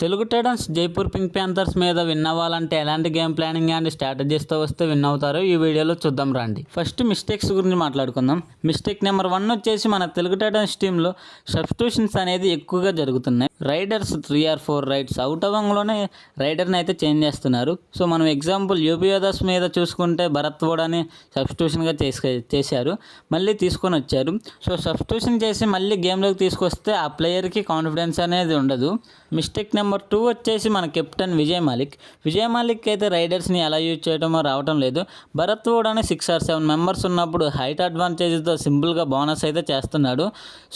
Telugu Titans Jaipur pink Panthers మీద win అవ్వాలంటే ఎలాంటి గేమ్ ప్లానింగ్ అండ్ స్ట్రాటజీస్తో వస్తే విన్ అవుతారో ఈ వీడియోలో చూద్దాం రండి. ఫస్ట్ మిస్టేక్స్ గురించి మాట్లాడుకుందాం. మిస్టేక్ నెంబర్ 1 వచ్చేసి మన తెలుగు టైటన్స్ టీంలో సబ్స్టిట్యూషన్స్ అనేది ఎక్కువగా జరుగుతున్నాయి. రైడర్స్ 3 or 4 రైడ్స్ అవుట్ అవ్వడంలోనే రైడర్ని అయితే చేంజ్ చేస్తున్నారు. సో మనం ఎగ్జాంపుల్ యూపీ యోధాస్ మీద చూసుకుంటే భరత్ వోడాని సబ్స్టిట్యూషన్గా చేశారు, మళ్ళీ తీసుకొని వచ్చారు. సో సబ్స్టిట్యూషన్ చేసి మళ్ళీ గేమ్లోకి తీసుకొస్తే ఆ ప్లేయర్కి కాన్ఫిడెన్స్ అనేది ఉండదు. మిస్టేక్ నెంబర్ 2 వచ్చేసి మన కెప్టెన్ విజయ్ మాలిక్ అయితే రైడర్స్ని ఎలా యూజ్ చేయడమో రావటం లేదు. భరత్ వోడాని 6 or 7 మెంబర్స్ ఉన్నప్పుడు హైట్ అడ్వాంటేజ్తో సింపుల్గా బోనస్ అయితే చేస్తున్నాడు.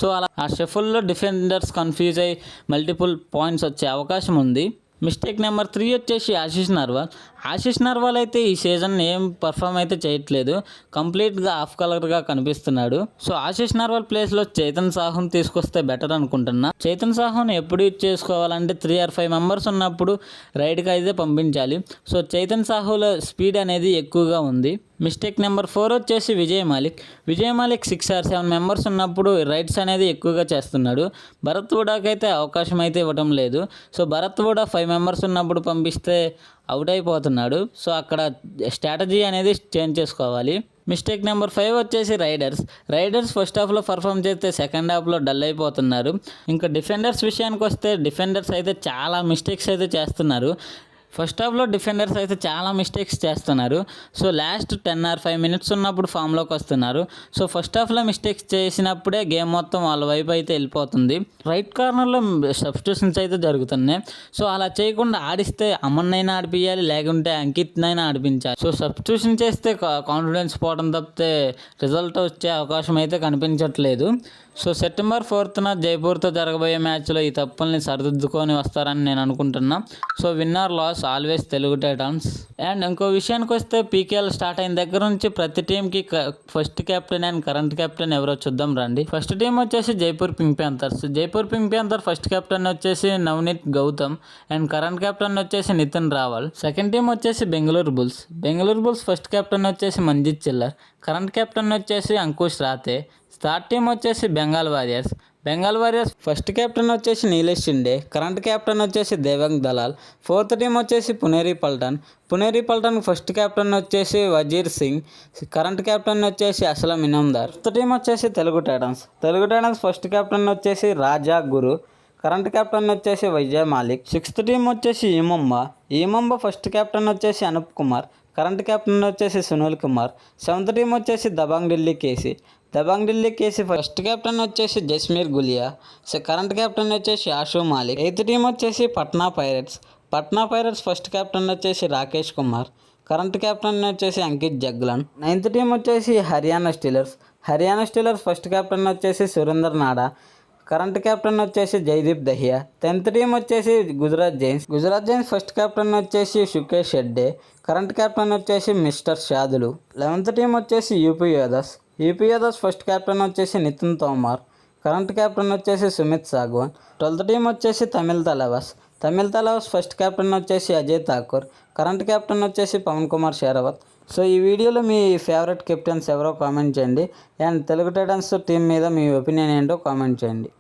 సో అలా ఆ షఫుల్లో డిఫెండర్స్ కన్ఫ్యూజ్ అయ్యి మల్టిపుల్ పాయింట్స్ వచ్చే అవకాశం ఉంది. మిస్టేక్ నెంబర్ 3 వచ్చేసి ఆశిష్ నర్వాల్ అయితే ఈ సీజన్ ఏం పర్ఫామ్ అయితే చేయట్లేదు, కంప్లీట్గా ఆఫ్ కలర్గా కనిపిస్తున్నాడు. సో ఆశిష్ నర్వాల్ ప్లేస్లో చేతన్ సాహుని తీసుకొస్తే బెటర్ అనుకుంటున్నా. చేతన్ సాహుని ఎప్పుడు యూజ్ చేసుకోవాలంటే 3 or 5 మెంబర్స్ ఉన్నప్పుడు రైడ్కి అయితే పంపించాలి. సో చేతన్ సాహులో స్పీడ్ అనేది ఎక్కువగా ఉంది. మిస్టేక్ నెంబర్ 4 వచ్చేసి విజయ్ మాలిక్ 6 or 7 మెంబర్స్ ఉన్నప్పుడు రైడ్స్ అనేది ఎక్కువగా చేస్తున్నాడు. భరత్ వోడాకి అయితే అవకాశం అయితే ఇవ్వడం లేదు. సో భరత్ వోడా 5 మెంబర్స్ ఉన్నప్పుడు పంపిస్తే అవుట్ అయిపోతున్నాడు. సో అక్కడ స్ట్రాటజీ అనేది చేంజ్ చేసుకోవాలి. మిస్టేక్ నెంబర్ 5 వచ్చేసి రైడర్స్ ఫస్ట్ హాఫ్లో పర్ఫామ్ చేస్తే సెకండ్ హాఫ్లో డల్ అయిపోతున్నారు. ఇంకా డిఫెండర్స్ విషయానికి వస్తే డిఫెండర్స్ అయితే చాలా మిస్టేక్స్ అయితే చేస్తున్నారు. ఫస్ట్ హాఫ్లో డిఫెండర్స్ అయితే చాలా మిస్టేక్స్ చేస్తున్నారు. సో లాస్ట్ 10 or 5 minutes ఉన్నప్పుడు ఫామ్లోకి వస్తున్నారు. సో ఫస్ట్ హాఫ్లో మిస్టేక్స్ చేసినప్పుడే గేమ్ మొత్తం వాళ్ళ వైపు అయితే వెళ్ళిపోతుంది. రైట్ కార్నర్లో సబ్స్టిట్యూషన్స్ అయితే జరుగుతున్నాయి. సో అలా చేయకుండా ఆడిస్తే అమన్నైనా ఆడిపించాలి, లేకుంటే అంకిత్నైనా ఆడిపించాలి. సో సబ్స్టిట్యూషన్ చేస్తే కాన్ఫిడెన్స్ పోవడం తప్పితే రిజల్ట్ వచ్చే అవకాశం అయితే కనిపించట్లేదు. సో సెప్టెంబర్ 4th జైపూర్తో జరగబోయే మ్యాచ్లో ఈ తప్పుల్ని సరిదిద్దుకొని వస్తారని నేను అనుకుంటున్నా. So winner loss always Telugu Titans. And ఇంకో విషయానికి వస్తే పీకేఎల్ స్టార్ట్ అయిన దగ్గర నుంచి ప్రతి టీంకి first captain and current captain ఎవరో చూద్దాం రండి. ఫస్ట్ టీం వచ్చేసి Jaipur pink panther first captain వచ్చేసి Navneet Gautam and current captain వచ్చేసి నితిన్ రావల్. సెకండ్ టీం వచ్చేసి బెంగళూరు బుల్స్ ఫస్ట్ కెప్టెన్ వచ్చేసి మంజిత్ చిల్లర్, కరెంట్ కెప్టెన్ వచ్చేసి అంకుష్ రాతే. థర్డ్ టీం వచ్చేసి బెంగాల్ వారియర్స్ ఫస్ట్ కెప్టెన్ వచ్చేసి నీలేష్ షిండే, కరెంట్ కెప్టెన్ వచ్చేసి దేవంగ్ దలాల్. ఫోర్త్ టీం వచ్చేసి పునేరి పల్టన్ ఫస్ట్ కెప్టెన్ వచ్చేసి వజీర్ సింగ్, కరెంట్ కెప్టెన్ వచ్చేసి అస్లం ఇనామ్దార్. ఫిఫ్త్ టీం వచ్చేసి తెలుగు టైటన్స్ ఫస్ట్ కెప్టెన్ వచ్చేసి రాజా గురు, కరెంట్ కెప్టెన్ వచ్చేసి విజయ్ మాలిక్. సిక్స్త్ టీం వచ్చేసి ఈమంబ ఫస్ట్ కెప్టెన్ వచ్చేసి అనూప్ కుమార్, కరెంట్ కెప్టెన్ వచ్చేసి సునీల్ కుమార్. సెవెంత్ టీం వచ్చేసి Dabang Delhi KC first captain వచ్చేసి జస్మీర్ గులియా, కరెంట్ కెప్టెన్ వచ్చేసి ఆషు మాలిక్. ఎయిత్ టీం వచ్చేసి పట్నా పైరట్స్ ఫస్ట్ కెప్టెన్ వచ్చేసి రాకేష్ కుమార్, కరెంట్ కెప్టెన్ వచ్చేసి అంకిత్ జగ్లన్. నైన్త్ టీం వచ్చేసి హర్యానా స్టీలర్స్ ఫస్ట్ కెప్టెన్ వచ్చేసి సురేందర్ నాడా, కరెంట్ కెప్టెన్ వచ్చేసి జైదీప్ దహియా. 10th టీం వచ్చేసి గుజరాత్ జైన్స్ ఫస్ట్ కెప్టెన్ వచ్చేసి షుకేష్ షెడ్డే, కరెంట్ కెప్టెన్ వచ్చేసి మిస్టర్ షాదులు. 11th టీం వచ్చేసి యూపీ యోధాస్ ఫస్ట్ కెప్టెన్ వచ్చేసి నితిన్ తోమార్, కరెంట్ కెప్టెన్ వచ్చేసి సుమిత్ సాగ్వాన్. 12th టీం వచ్చేసి తమిళ్ తలవాస్ ఫస్ట్ కెప్టెన్ వచ్చేసి అజయ్ ఠాకూర్, కరెంట్ కెప్టెన్ వచ్చేసి పవన్ కుమార్ షెరావత్. సో ఈ వీడియోలో మీ ఫేవరెట్ కెప్టెన్స్ ఎవరో కామెంట్ చేయండి. అండ్ తెలుగు టైటన్స్ టీం మీద మీ ఒపీనియన్ ఏంటో కామెంట్ చేయండి.